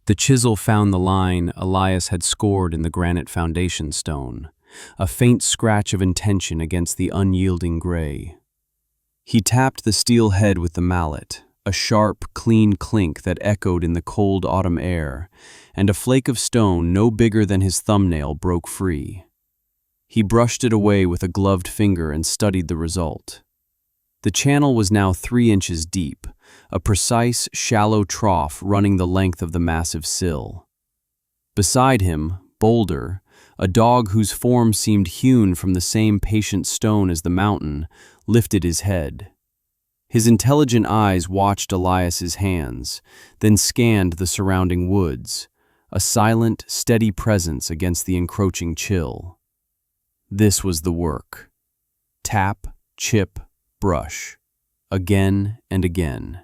The chisel found the line Elias had scored in the granite foundation stone, a faint scratch of intention against the unyielding gray. He tapped the steel head with the mallet, a sharp, clean clink that echoed in the cold autumn air, and a flake of stone no bigger than his thumbnail broke free. He brushed it away with a gloved finger and studied the result. The channel was now 3 inches deep, a precise, shallow trough running the length of the massive sill. Beside him, Boulder, a dog whose form seemed hewn from the same patient stone as the mountain, lifted his head. His intelligent eyes watched Elias's hands, then scanned the surrounding woods, a silent, steady presence against the encroaching chill. This was the work. Tap, chip, brush. Again and again.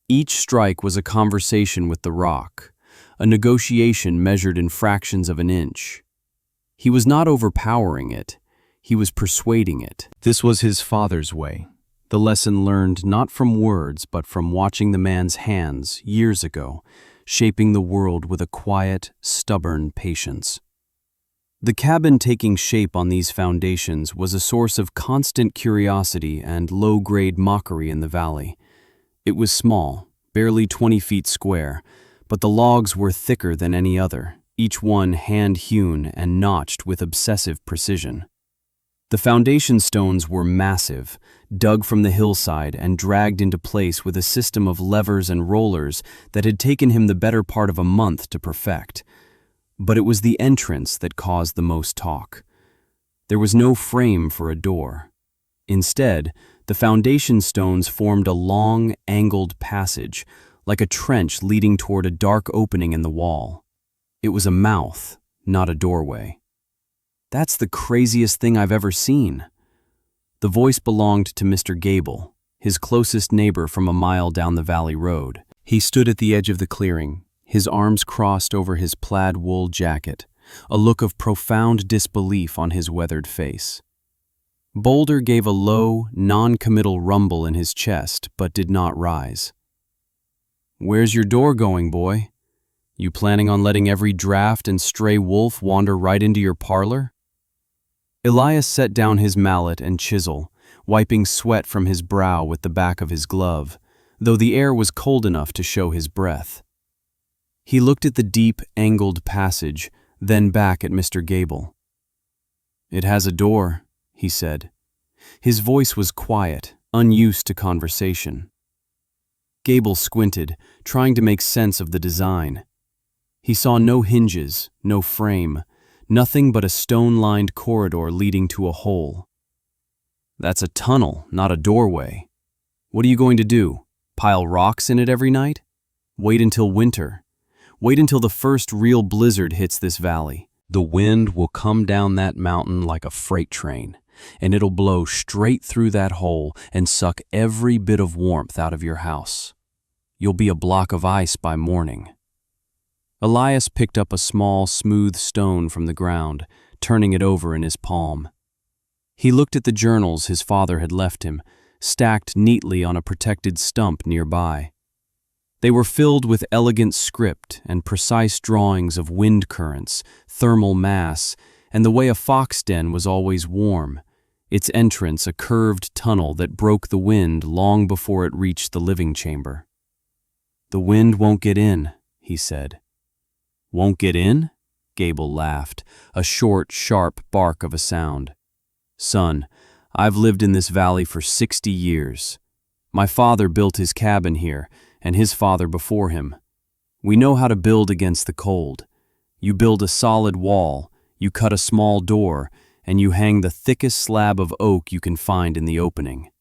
Each strike was a conversation with the rock, a negotiation measured in fractions of an inch. He was not overpowering it, he was persuading it. This was his father's way, the lesson learned not from words but from watching the man's hands years ago, shaping the world with a quiet, stubborn patience. The cabin taking shape on these foundations was a source of constant curiosity and low-grade mockery in the valley. It was small, barely 20 feet square, but the logs were thicker than any other, each one hand-hewn and notched with obsessive precision. The foundation stones were massive, dug from the hillside and dragged into place with a system of levers and rollers that had taken him the better part of a month to perfect. But it was the entrance that caused the most talk. There was no frame for a door. Instead, the foundation stones formed a long, angled passage, like a trench leading toward a dark opening in the wall. It was a mouth, not a doorway. "That's the craziest thing I've ever seen." The voice belonged to Mr. Gable, his closest neighbor from a mile down the valley road. He stood at the edge of the clearing, his arms crossed over his plaid wool jacket, a look of profound disbelief on his weathered face. Boulder gave a low, non-committal rumble in his chest, but did not rise. "Where's your door going, boy? You planning on letting every draft and stray wolf wander right into your parlor?" Elias set down his mallet and chisel, wiping sweat from his brow with the back of his glove, though the air was cold enough to show his breath. He looked at the deep, angled passage, then back at Mr. Gable. "It has a door," he said. His voice was quiet, unused to conversation. Gable squinted, trying to make sense of the design. He saw no hinges, no frame, nothing but a stone-lined corridor leading to a hole. "That's a tunnel, not a doorway. What are you going to do? Pile rocks in it every night? Wait until winter. Wait until the first real blizzard hits this valley. The wind will come down that mountain like a freight train, and it'll blow straight through that hole and suck every bit of warmth out of your house. You'll be a block of ice by morning." Elias picked up a small, smooth stone from the ground, turning it over in his palm. He looked at the journals his father had left him, stacked neatly on a protected stump nearby. They were filled with elegant script and precise drawings of wind currents, thermal mass, and the way a fox den was always warm, its entrance a curved tunnel that broke the wind long before it reached the living chamber. "The wind won't get in," he said. "Won't get in?" Gable laughed, a short, sharp bark of a sound. "Son, I've lived in this valley for 60 years. My father built his cabin here, and his father before him. We know how to build against the cold. You build a solid wall, you cut a small door, and you hang the thickest slab of oak you can find in the opening.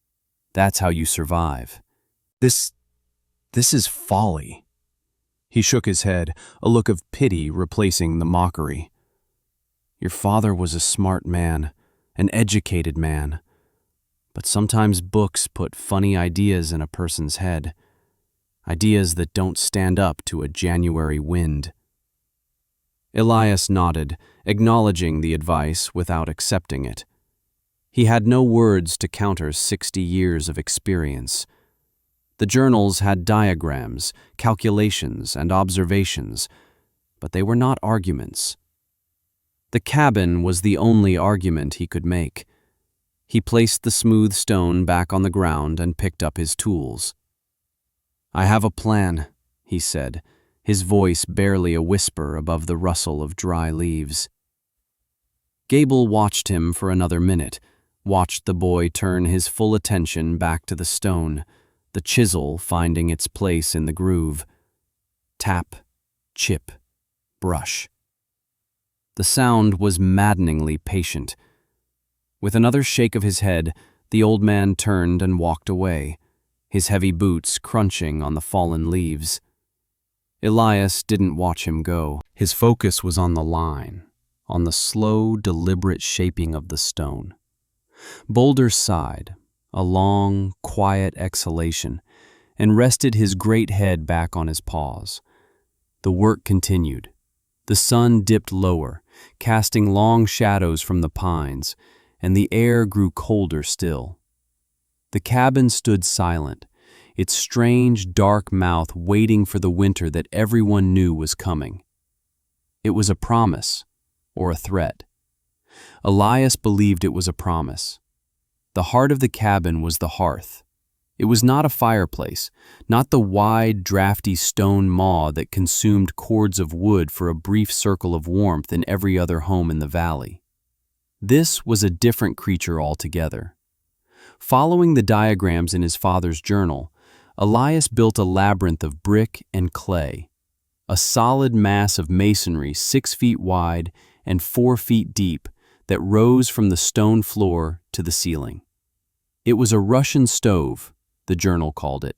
That's how you survive. This is folly." He shook his head, a look of pity replacing the mockery. "Your father was a smart man, an educated man. But sometimes books put funny ideas in a person's head. Ideas that don't stand up to a January wind." Elias nodded, acknowledging the advice without accepting it. He had no words to counter 60 years of experience. The journals had diagrams, calculations, and observations, but they were not arguments. The cabin was the only argument he could make. He placed the smooth stone back on the ground and picked up his tools. "I have a plan," he said, his voice barely a whisper above the rustle of dry leaves. Gable watched him for another minute, watched the boy turn his full attention back to the stone, the chisel finding its place in the groove. Tap, chip, brush. The sound was maddeningly patient. With another shake of his head, the old man turned and walked away, his heavy boots crunching on the fallen leaves. Elias didn't watch him go. His focus was on the line, on the slow, deliberate shaping of the stone. Boulder sighed, a long, quiet exhalation, and rested his great head back on his paws. The work continued. The sun dipped lower, casting long shadows from the pines, and the air grew colder still. The cabin stood silent, its strange, dark mouth waiting for the winter that everyone knew was coming. It was a promise, or a threat. Elias believed it was a promise. The heart of the cabin was the hearth. It was not a fireplace, not the wide, drafty stone maw that consumed cords of wood for a brief circle of warmth in every other home in the valley. This was a different creature altogether. Following the diagrams in his father's journal, Elias built a labyrinth of brick and clay, a solid mass of masonry 6 feet wide and 4 feet deep that rose from the stone floor to the ceiling. It was a Russian stove, the journal called it,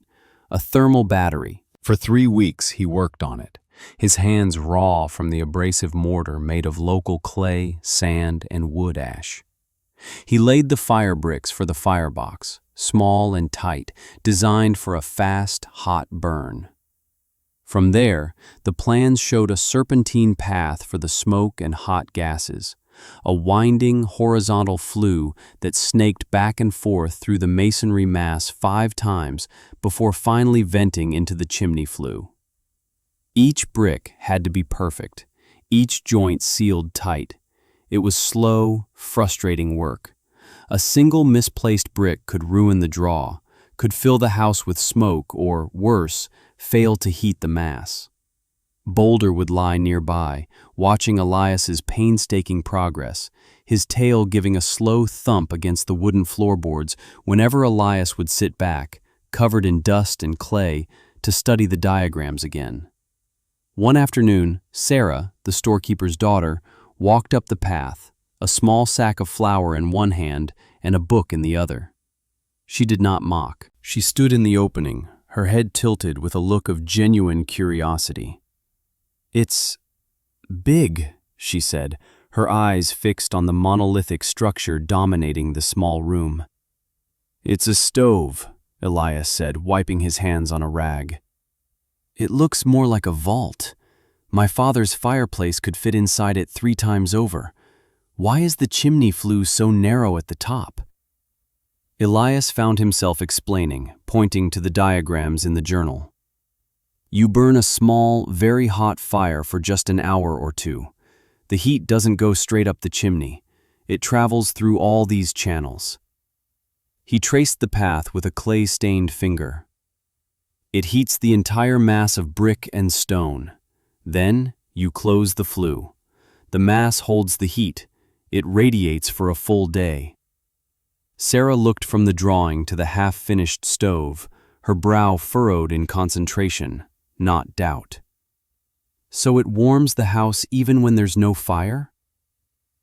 a thermal battery. For 3 weeks he worked on it, his hands raw from the abrasive mortar made of local clay, sand, and wood ash. He laid the fire bricks for the firebox, small and tight, designed for a fast, hot burn. From there, the plans showed a serpentine path for the smoke and hot gases, a winding, horizontal flue that snaked back and forth through the masonry mass 5 times before finally venting into the chimney flue. Each brick had to be perfect, each joint sealed tight. It was slow, frustrating work. A single misplaced brick could ruin the draw, could fill the house with smoke, or, worse, fail to heat the mass. Boulder would lie nearby, watching Elias's painstaking progress, his tail giving a slow thump against the wooden floorboards whenever Elias would sit back, covered in dust and clay, to study the diagrams again. One afternoon, Sarah, the storekeeper's daughter, walked up the path, a small sack of flour in one hand and a book in the other. She did not mock. She stood in the opening, her head tilted with a look of genuine curiosity. "It's big," she said, her eyes fixed on the monolithic structure dominating the small room. "It's a stove," Elias said, wiping his hands on a rag. "It looks more like a vault. My father's fireplace could fit inside it 3 times over. Why is the chimney flue so narrow at the top?" Elias found himself explaining, pointing to the diagrams in the journal. "You burn a small, very hot fire for just an hour or 2. The heat doesn't go straight up the chimney. It travels through all these channels." He traced the path with a clay-stained finger. "It heats the entire mass of brick and stone. Then you close the flue. The mass holds the heat. It radiates for a full day." Sarah looked from the drawing to the half-finished stove, her brow furrowed in concentration, not doubt. "So it warms the house even when there's no fire?"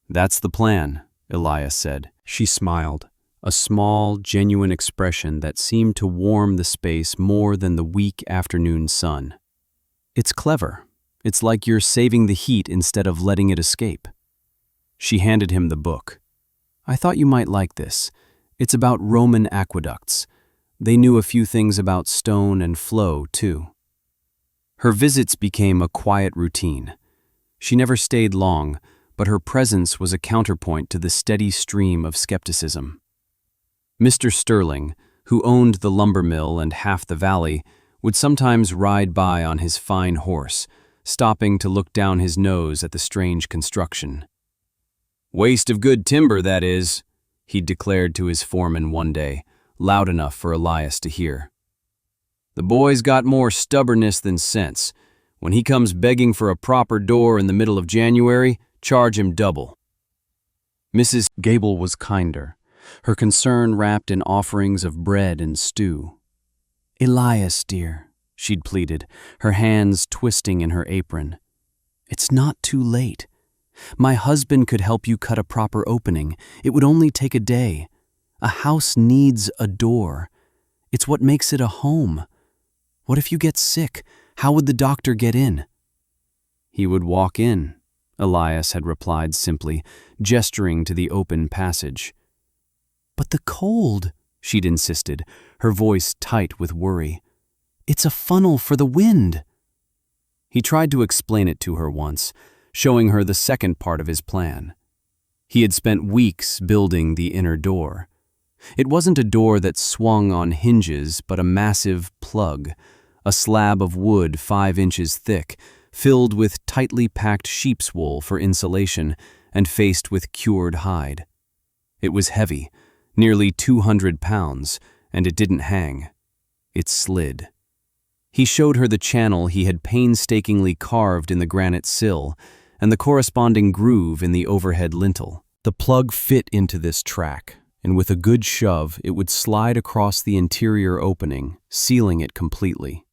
"That's the plan," Elias said. She smiled, a small, genuine expression that seemed to warm the space more than the weak afternoon sun. "It's clever. It's like you're saving the heat instead of letting it escape." She handed him the book. "I thought you might like this. It's about Roman aqueducts. They knew a few things about stone and flow, too." Her visits became a quiet routine. She never stayed long, but her presence was a counterpoint to the steady stream of skepticism. Mr. Sterling, who owned the lumber mill and half the valley, would sometimes ride by on his fine horse, stopping to look down his nose at the strange construction. "Waste of good timber, that is," he'd declared to his foreman one day, loud enough for Elias to hear. "The boy's got more stubbornness than sense. When he comes begging for a proper door in the middle of January, charge him double." Mrs. Gable was kinder, her concern wrapped in offerings of bread and stew. "Elias, dear," she'd pleaded, her hands twisting in her apron. "It's not too late. My husband could help you cut a proper opening. It would only take a day. A house needs a door. It's what makes it a home. What if you get sick? How would the doctor get in?" "He would walk in," Elias had replied simply, gesturing to the open passage. "But the cold," she'd insisted, her voice tight with worry. "It's a funnel for the wind." He tried to explain it to her once, showing her the second part of his plan. He had spent weeks building the inner door. It wasn't a door that swung on hinges, but a massive plug, a slab of wood 5 inches thick, filled with tightly packed sheep's wool for insulation and faced with cured hide. It was heavy, nearly 200 pounds, and it didn't hang. It slid. He showed her the channel he had painstakingly carved in the granite sill and the corresponding groove in the overhead lintel. The plug fit into this track, and with a good shove, it would slide across the interior opening, sealing it completely.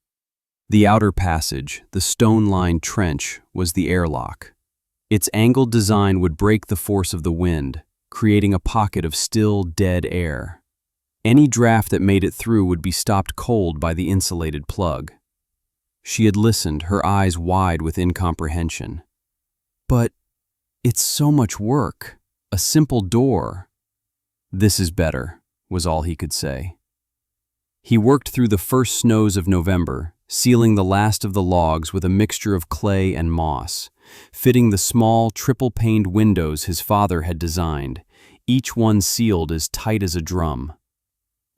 The outer passage, the stone-lined trench, was the airlock. Its angled design would break the force of the wind, creating a pocket of still, dead air. Any draft that made it through would be stopped cold by the insulated plug. She had listened, her eyes wide with incomprehension. "But it's so much work. A simple door." "This is better," was all he could say. He worked through the first snows of November, sealing the last of the logs with a mixture of clay and moss, fitting the small, triple-paned windows his father had designed, each one sealed as tight as a drum.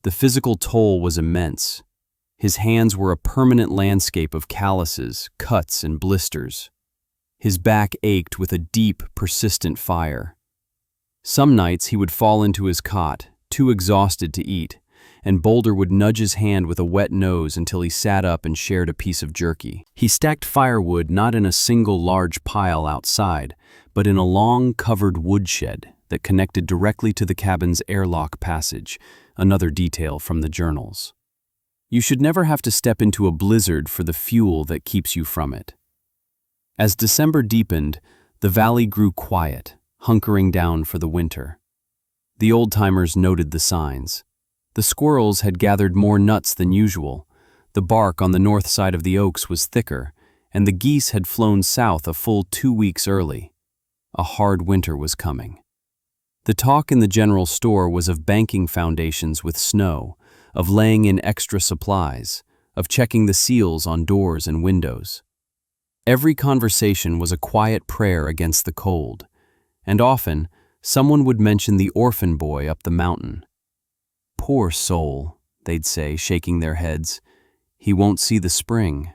The physical toll was immense. His hands were a permanent landscape of calluses, cuts, and blisters. His back ached with a deep, persistent fire. Some nights he would fall into his cot, too exhausted to eat, and Boulder would nudge his hand with a wet nose until he sat up and shared a piece of jerky. He stacked firewood not in a single large pile outside, but in a long, covered woodshed that connected directly to the cabin's airlock passage, another detail from the journals. You should never have to step into a blizzard for the fuel that keeps you from it. As December deepened, the valley grew quiet, hunkering down for the winter. The old-timers noted the signs. The squirrels had gathered more nuts than usual, the bark on the north side of the oaks was thicker, and the geese had flown south a full 2 weeks early. A hard winter was coming. The talk in the general store was of banking foundations with snow, of laying in extra supplies, of checking the seals on doors and windows. Every conversation was a quiet prayer against the cold, and often someone would mention the orphan boy up the mountain. "Poor soul," they'd say, shaking their heads. "He won't see the spring."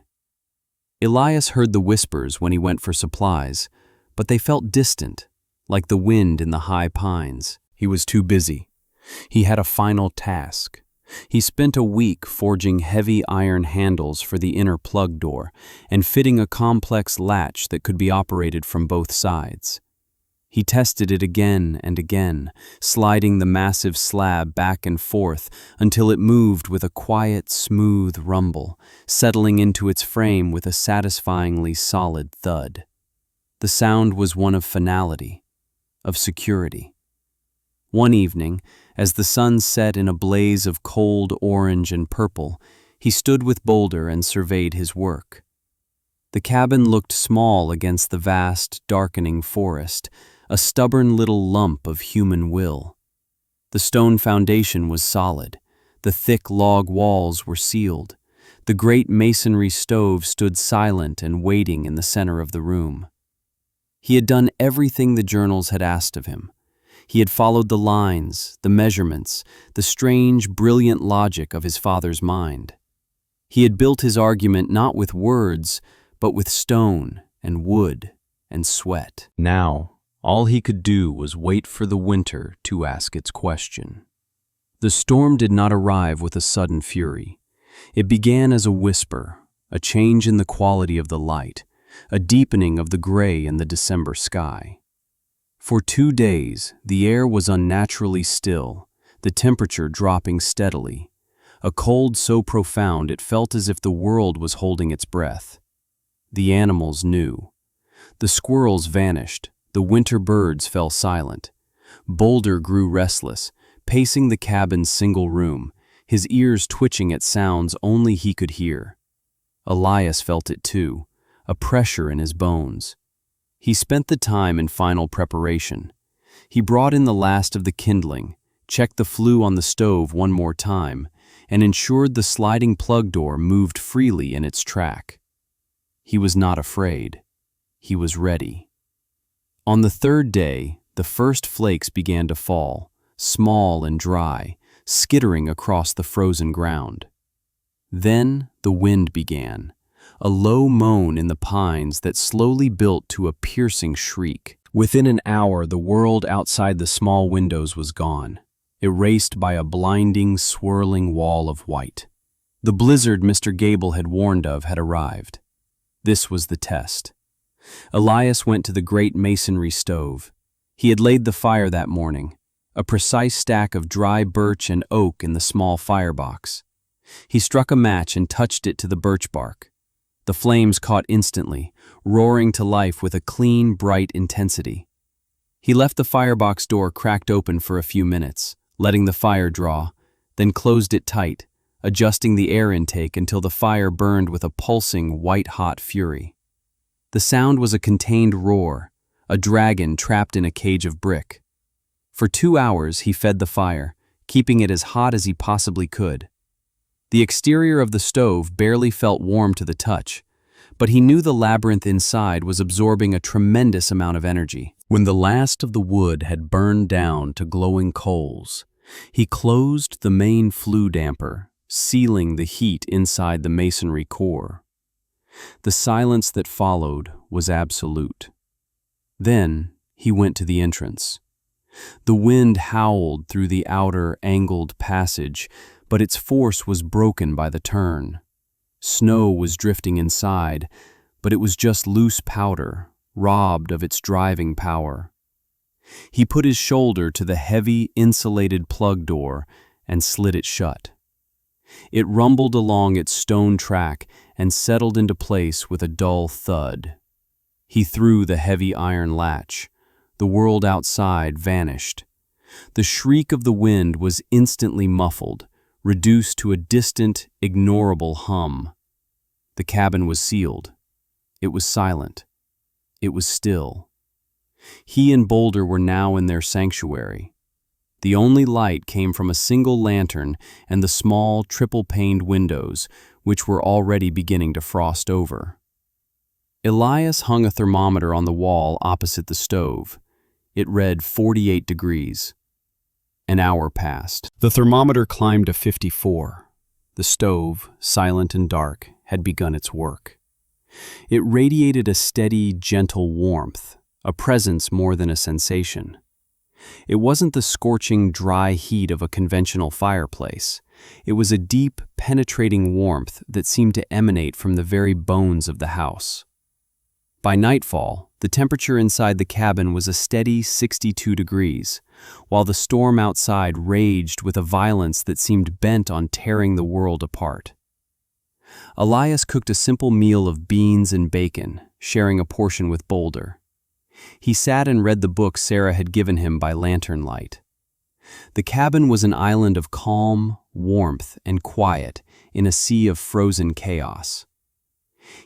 Elias heard the whispers when he went for supplies, but they felt distant, like the wind in the high pines. He was too busy. He had a final task. He spent a week forging heavy iron handles for the inner plug door and fitting a complex latch that could be operated from both sides. He tested it again and again, sliding the massive slab back and forth until it moved with a quiet, smooth rumble, settling into its frame with a satisfyingly solid thud. The sound was one of finality, of security. One evening, as the sun set in a blaze of cold orange and purple, he stood with Boulder and surveyed his work. The cabin looked small against the vast, darkening forest, a stubborn little lump of human will. The stone foundation was solid, the thick log walls were sealed, the great masonry stove stood silent and waiting in the center of the room. He had done everything the journals had asked of him. He had followed the lines, the measurements, the strange, brilliant logic of his father's mind. He had built his argument not with words, but with stone and wood and sweat. Now, all he could do was wait for the winter to ask its question. The storm did not arrive with a sudden fury. It began as a whisper, a change in the quality of the light, a deepening of the gray in the December sky. For 2 days, the air was unnaturally still, the temperature dropping steadily, a cold so profound it felt as if the world was holding its breath. The animals knew. The squirrels vanished, the winter birds fell silent. Boulder grew restless, pacing the cabin's single room, his ears twitching at sounds only he could hear. Elias felt it too, a pressure in his bones. He spent the time in final preparation. He brought in the last of the kindling, checked the flue on the stove one more time, and ensured the sliding plug door moved freely in its track. He was not afraid. He was ready. On the 3rd day, the first flakes began to fall, small and dry, skittering across the frozen ground. Then the wind began, a low moan in the pines that slowly built to a piercing shriek. Within an hour, the world outside the small windows was gone, erased by a blinding, swirling wall of white. The blizzard Mr. Gable had warned of had arrived. This was the test. Elias went to the great masonry stove. He had laid the fire that morning, a precise stack of dry birch and oak in the small firebox. He struck a match and touched it to the birch bark. The flames caught instantly, roaring to life with a clean, bright intensity. He left the firebox door cracked open for a few minutes, letting the fire draw, then closed it tight, adjusting the air intake until the fire burned with a pulsing, white-hot fury. The sound was a contained roar, a dragon trapped in a cage of brick. For 2 hours he fed the fire, keeping it as hot as he possibly could. The exterior of the stove barely felt warm to the touch, but he knew the labyrinth inside was absorbing a tremendous amount of energy. When the last of the wood had burned down to glowing coals, he closed the main flue damper, sealing the heat inside the masonry core. The silence that followed was absolute. Then he went to the entrance. The wind howled through the outer, angled passage, but its force was broken by the turn. Snow was drifting inside, but it was just loose powder, robbed of its driving power. He put his shoulder to the heavy, insulated plug door and slid it shut. It rumbled along its stone track and settled into place with a dull thud. He threw the heavy iron latch. The world outside vanished. The shriek of the wind was instantly muffled, reduced to a distant, ignorable hum. The cabin was sealed. It was silent. It was still. He and Boulder were now in their sanctuary. The only light came from a single lantern and the small, triple-paned windows, which were already beginning to frost over. Elias hung a thermometer on the wall opposite the stove. It read 48 degrees. An hour passed. The thermometer climbed to 54. The stove, silent and dark, had begun its work. It radiated a steady, gentle warmth, a presence more than a sensation. It wasn't the scorching, dry heat of a conventional fireplace. It was a deep, penetrating warmth that seemed to emanate from the very bones of the house. By nightfall, the temperature inside the cabin was a steady 62 degrees, while the storm outside raged with a violence that seemed bent on tearing the world apart. Elias cooked a simple meal of beans and bacon, sharing a portion with Boulder. He sat and read the book Sarah had given him by lantern light. The cabin was an island of calm, warmth, and quiet in a sea of frozen chaos.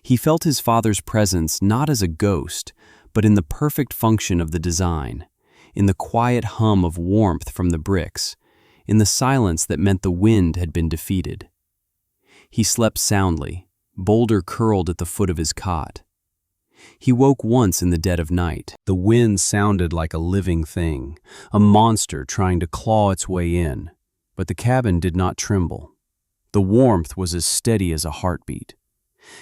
He felt his father's presence not as a ghost, but in the perfect function of the design, in the quiet hum of warmth from the bricks, in the silence that meant the wind had been defeated. He slept soundly, Boulder curled at the foot of his cot. He woke once in the dead of night. The wind sounded like a living thing, a monster trying to claw its way in. But the cabin did not tremble. The warmth was as steady as a heartbeat.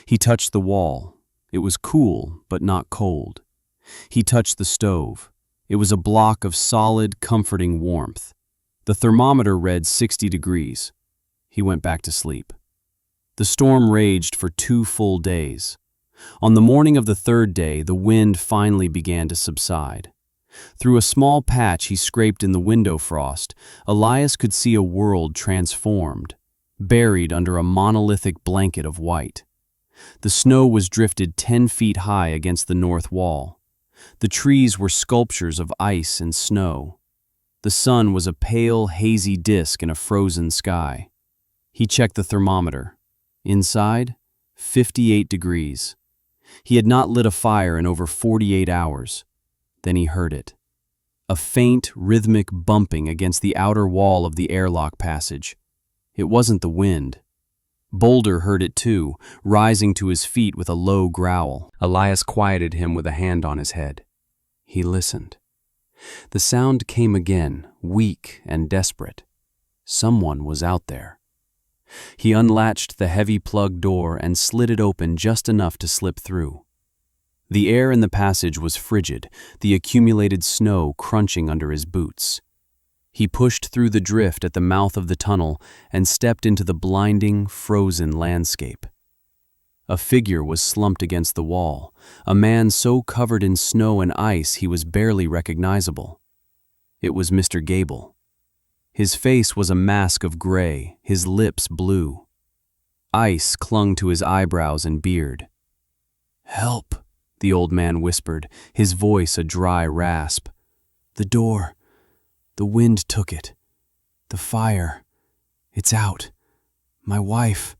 He touched the wall. It was cool, but not cold. He touched the stove. It was a block of solid, comforting warmth. The thermometer read 60 degrees. He went back to sleep. The storm raged for 2 full days. On the morning of the 3rd day, the wind finally began to subside. Through a small patch he scraped in the window frost, Elias could see a world transformed, buried under a monolithic blanket of white. The snow was drifted 10 feet high against the north wall. The trees were sculptures of ice and snow. The sun was a pale, hazy disk in a frozen sky. He checked the thermometer. Inside, 58 degrees. He had not lit a fire in over 48 hours. Then he heard it. A faint, rhythmic bumping against the outer wall of the airlock passage. It wasn't the wind. Boulder heard it too, rising to his feet with a low growl. Elias quieted him with a hand on his head. He listened. The sound came again, weak and desperate. Someone was out there. He unlatched the heavy plug door and slid it open just enough to slip through. The air in the passage was frigid, the accumulated snow crunching under his boots. He pushed through the drift at the mouth of the tunnel and stepped into the blinding, frozen landscape. A figure was slumped against the wall, a man so covered in snow and ice he was barely recognizable. It was Mr. Gable. His face was a mask of gray, his lips blue. Ice clung to his eyebrows and beard. "Help," the old man whispered, his voice a dry rasp. "The door. The wind took it. The fire. It's out. My wife."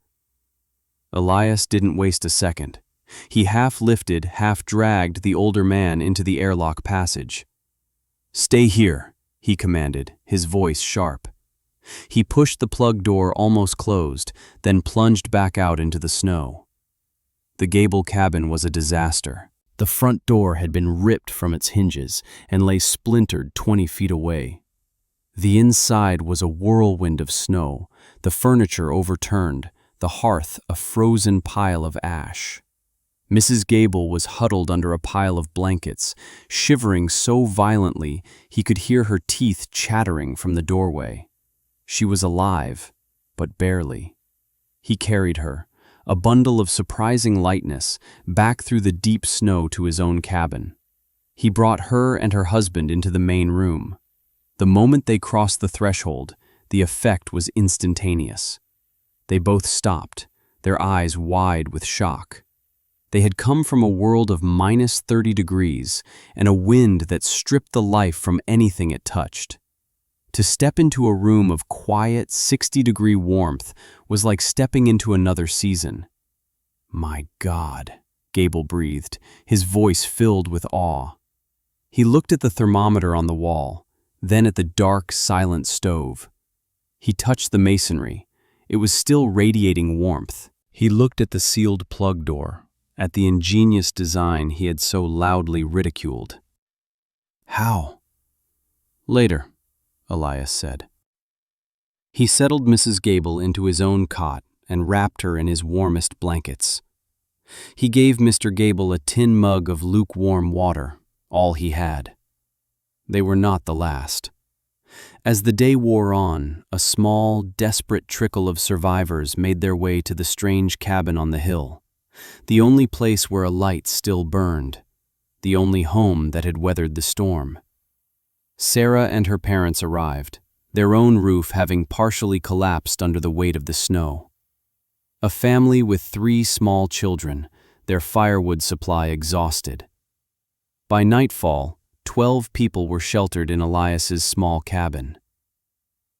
Elias didn't waste a second. He half lifted, half dragged the older man into the airlock passage. "Stay here," he commanded, his voice sharp. He pushed the plug door almost closed, then plunged back out into the snow. The Gable cabin was a disaster. The front door had been ripped from its hinges and lay splintered 20 feet away. The inside was a whirlwind of snow, the furniture overturned, the hearth a frozen pile of ash. Mrs. Gable was huddled under a pile of blankets, shivering so violently he could hear her teeth chattering from the doorway. She was alive, but barely. He carried her, a bundle of surprising lightness, back through the deep snow to his own cabin. He brought her and her husband into the main room. The moment they crossed the threshold, the effect was instantaneous. They both stopped, their eyes wide with shock. They had come from a world of minus 30 degrees and a wind that stripped the life from anything it touched. To step into a room of quiet 60-degree warmth was like stepping into another season. "My God," Gable breathed, his voice filled with awe. He looked at the thermometer on the wall, then at the dark, silent stove. He touched the masonry. It was still radiating warmth. He looked at the sealed plug door, at the ingenious design he had so loudly ridiculed. "How?" "Later," Elias said. He settled Mrs. Gable into his own cot and wrapped her in his warmest blankets. He gave Mr. Gable a tin mug of lukewarm water, all he had. They were not the last. As the day wore on, a small, desperate trickle of survivors made their way to the strange cabin on the hill, the only place where a light still burned, the only home that had weathered the storm. Sarah and her parents arrived, their own roof having partially collapsed under the weight of the snow. A family with 3 small children, their firewood supply exhausted. By nightfall, 12 people were sheltered in Elias's small cabin.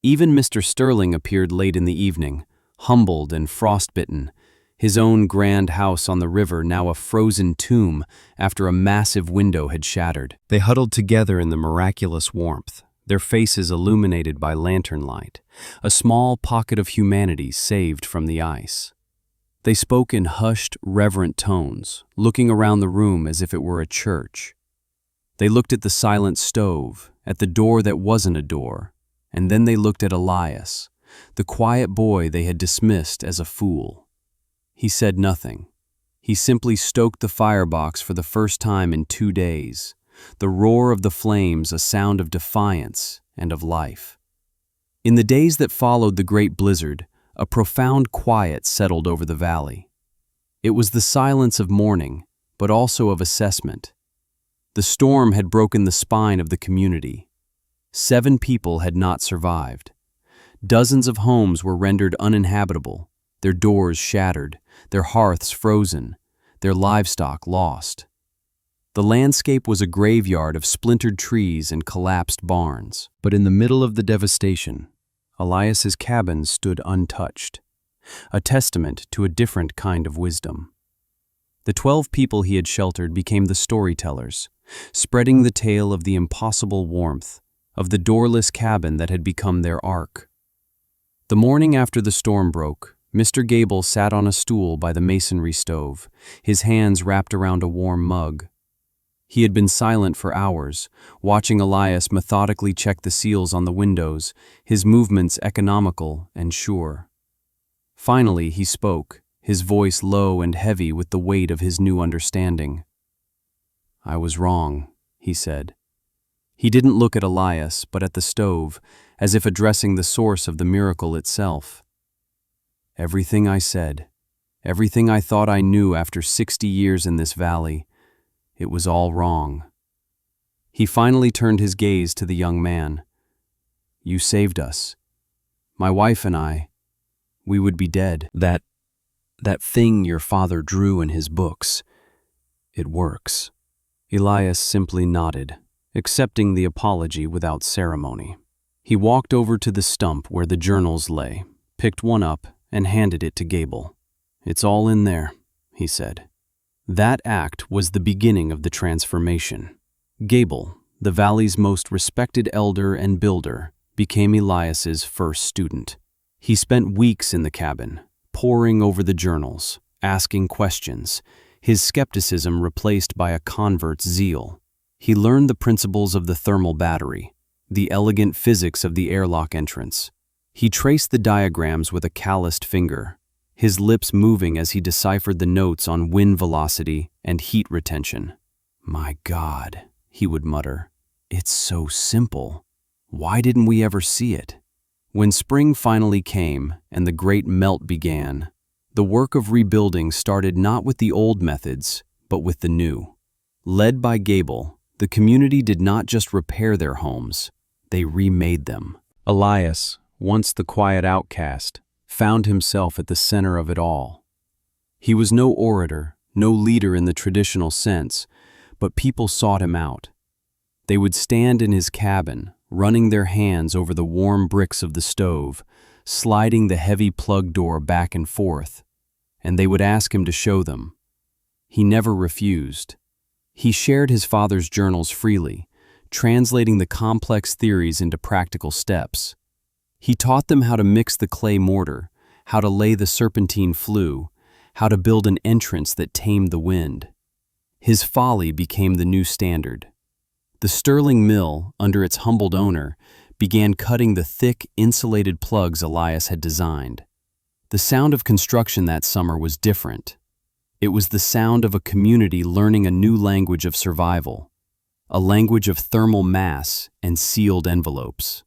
Even Mr. Sterling appeared late in the evening, humbled and frostbitten, his own grand house on the river now a frozen tomb after a massive window had shattered. They huddled together in the miraculous warmth, their faces illuminated by lantern light, a small pocket of humanity saved from the ice. They spoke in hushed, reverent tones, looking around the room as if it were a church. They looked at the silent stove, at the door that wasn't a door, and then they looked at Elias, the quiet boy they had dismissed as a fool. He said nothing. He simply stoked the firebox for the first time in 2 days, the roar of the flames a sound of defiance and of life. In the days that followed the great blizzard, a profound quiet settled over the valley. It was the silence of mourning, but also of assessment. The storm had broken the spine of the community. 7 people had not survived. Dozens of homes were rendered uninhabitable, their doors shattered, their hearths frozen, their livestock lost. The landscape was a graveyard of splintered trees and collapsed barns. But in the middle of the devastation, Elias's cabin stood untouched, a testament to a different kind of wisdom. The 12 people he had sheltered became the storytellers, spreading the tale of the impossible warmth, of the doorless cabin that had become their ark. The morning after the storm broke, Mr. Gable sat on a stool by the masonry stove, his hands wrapped around a warm mug. He had been silent for hours, watching Elias methodically check the seals on the windows, his movements economical and sure. Finally, he spoke, his voice low and heavy with the weight of his new understanding. "I was wrong," he said. He didn't look at Elias, but at the stove, as if addressing the source of the miracle itself. "Everything I said, everything I thought I knew after 60 years in this valley, it was all wrong." He finally turned his gaze to the young man. "You saved us. My wife and I, we would be dead. That thing your father drew in his books, it works." Elias simply nodded, accepting the apology without ceremony. He walked over to the stump where the journals lay, picked one up, and handed it to Gable. "It's all in there," he said. That act was the beginning of the transformation. Gable, the valley's most respected elder and builder, became Elias's first student. He spent weeks in the cabin, poring over the journals, asking questions, his skepticism replaced by a convert's zeal. He learned the principles of the thermal battery, the elegant physics of the airlock entrance. He traced the diagrams with a calloused finger, his lips moving as he deciphered the notes on wind velocity and heat retention. "My God," he would mutter, "it's so simple. Why didn't we ever see it?" When spring finally came and the great melt began, the work of rebuilding started not with the old methods, but with the new. Led by Gable, the community did not just repair their homes, they remade them. Elias, once the quiet outcast, found himself at the center of it all. He was no orator, no leader in the traditional sense, but people sought him out. They would stand in his cabin, running their hands over the warm bricks of the stove, sliding the heavy plug door back and forth, and they would ask him to show them. He never refused. He shared his father's journals freely, translating the complex theories into practical steps. He taught them how to mix the clay mortar, how to lay the serpentine flue, how to build an entrance that tamed the wind. His folly became the new standard. The Sterling mill, under its humbled owner, began cutting the thick, insulated plugs Elias had designed. The sound of construction that summer was different. It was the sound of a community learning a new language of survival, a language of thermal mass and sealed envelopes.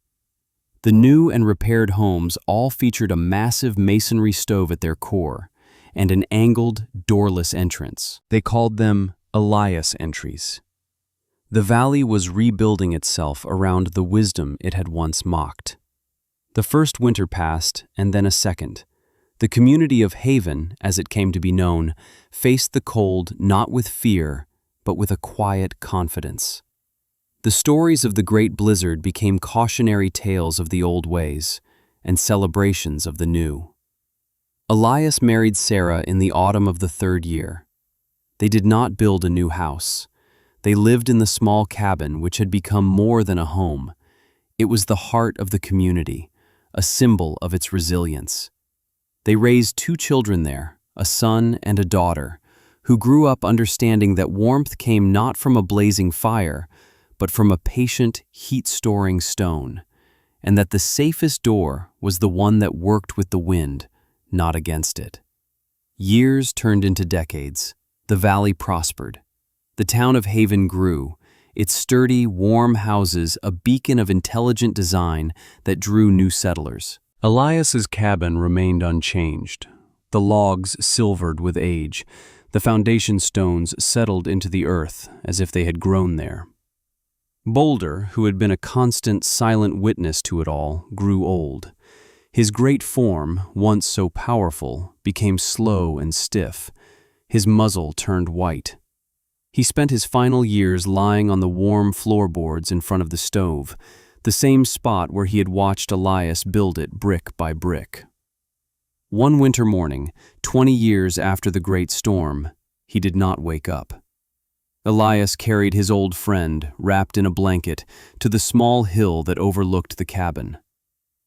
The new and repaired homes all featured a massive masonry stove at their core and an angled, doorless entrance. They called them Elias entries. The valley was rebuilding itself around the wisdom it had once mocked. The first winter passed, and then a second. The community of Haven, as it came to be known, faced the cold not with fear, but with a quiet confidence. The stories of the great blizzard became cautionary tales of the old ways and celebrations of the new. Elias married Sarah in the autumn of the 3rd year. They did not build a new house. They lived in the small cabin which had become more than a home. It was the heart of the community, a symbol of its resilience. They raised 2 children there, a son and a daughter, who grew up understanding that warmth came not from a blazing fire, but from a patient, heat-storing stone, and that the safest door was the one that worked with the wind, not against it. Years turned into decades. The valley prospered. The town of Haven grew, its sturdy, warm houses a beacon of intelligent design that drew new settlers. Elias's cabin remained unchanged, the logs silvered with age, the foundation stones settled into the earth as if they had grown there. Boulder, who had been a constant, silent witness to it all, grew old. His great form, once so powerful, became slow and stiff. His muzzle turned white. He spent his final years lying on the warm floorboards in front of the stove, the same spot where he had watched Elias build it brick by brick. One winter morning, 20 years after the great storm, he did not wake up. Elias carried his old friend, wrapped in a blanket, to the small hill that overlooked the cabin.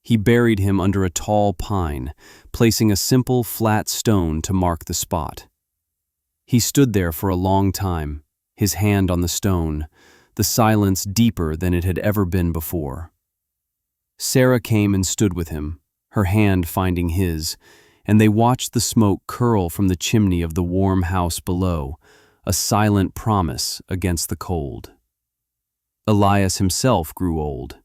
He buried him under a tall pine, placing a simple, flat stone to mark the spot. He stood there for a long time, his hand on the stone, the silence deeper than it had ever been before. Sarah came and stood with him, her hand finding his, and they watched the smoke curl from the chimney of the warm house below, a silent promise against the cold. Elias himself grew old.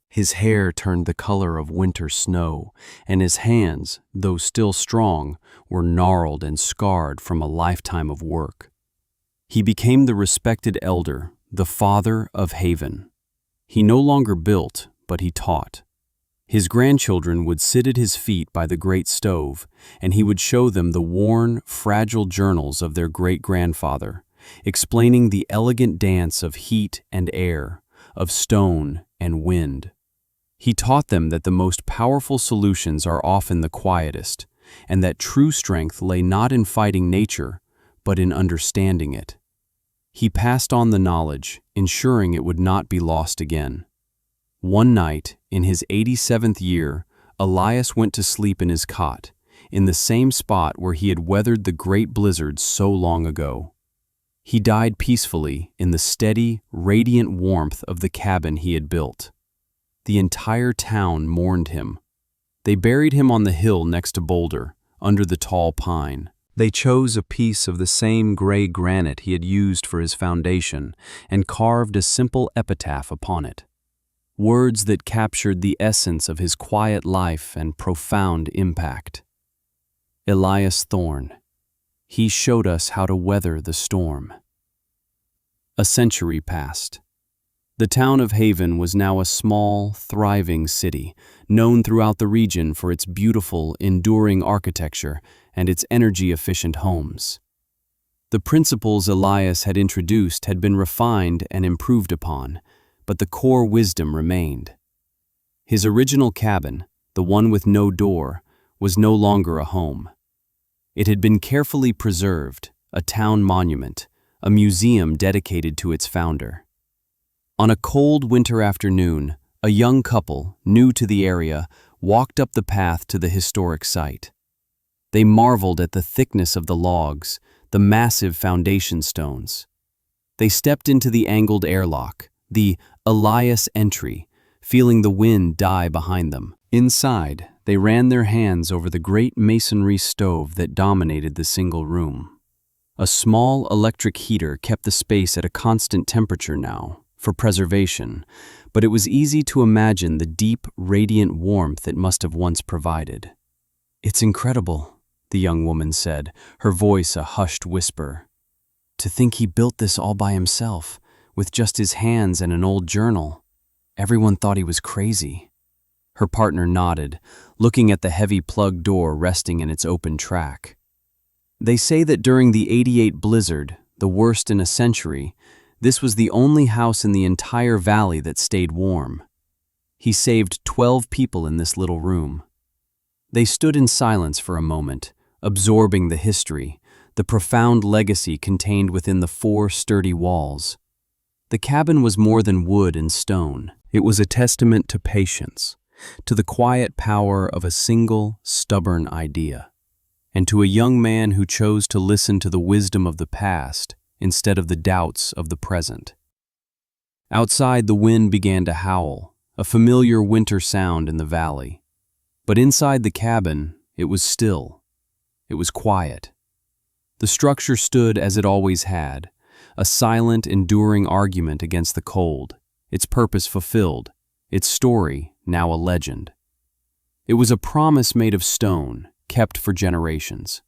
His hair turned the color of winter snow, and his hands, though still strong, were gnarled and scarred from a lifetime of work. He became the respected elder, the father of Haven. He no longer built, but he taught. His grandchildren would sit at his feet by the great stove, and he would show them the worn, fragile journals of their great-grandfather, explaining the elegant dance of heat and air, of stone and wind. He taught them that the most powerful solutions are often the quietest, and that true strength lay not in fighting nature, but in understanding it. He passed on the knowledge, ensuring it would not be lost again. One night, in his 87th year, Elias went to sleep in his cot, in the same spot where he had weathered the great blizzard so long ago. He died peacefully in the steady, radiant warmth of the cabin he had built. The entire town mourned him. They buried him on the hill next to Boulder, under the tall pine. They chose a piece of the same gray granite he had used for his foundation and carved a simple epitaph upon it. Words that captured the essence of his quiet life and profound impact. Elias Thorne. He showed us how to weather the storm. A century passed. The town of Haven was now a small, thriving city, known throughout the region for its beautiful, enduring architecture and its energy-efficient homes. The principles Elias had introduced had been refined and improved upon, but the core wisdom remained. His original cabin, the one with no door, was no longer a home. It had been carefully preserved, a town monument, a museum dedicated to its founder. On a cold winter afternoon, a young couple, new to the area, walked up the path to the historic site. They marveled at the thickness of the logs, the massive foundation stones. They stepped into the angled airlock, the Elias entry, feeling the wind die behind them. Inside, they ran their hands over the great masonry stove that dominated the single room. A small electric heater kept the space at a constant temperature now, for preservation, but it was easy to imagine the deep, radiant warmth it must have once provided. "It's incredible," the young woman said, her voice a hushed whisper. "To think he built this all by himself, with just his hands and an old journal. Everyone thought he was crazy." Her partner nodded, looking at the heavy plug door resting in its open track. "They say that during the '88 blizzard, the worst in a century, this was the only house in the entire valley that stayed warm. He saved 12 people in this little room." They stood in silence for a moment, absorbing the history, the profound legacy contained within the 4 sturdy walls. The cabin was more than wood and stone. It was a testament to patience, to the quiet power of a single, stubborn idea. and to a young man who chose to listen to the wisdom of the past instead of the doubts of the present. Outside, the wind began to howl, a familiar winter sound in the valley. But inside the cabin, it was still. It was quiet. The structure stood as it always had, a silent, enduring argument against the cold, its purpose fulfilled, its story now a legend. It was a promise made of stone, kept for generations.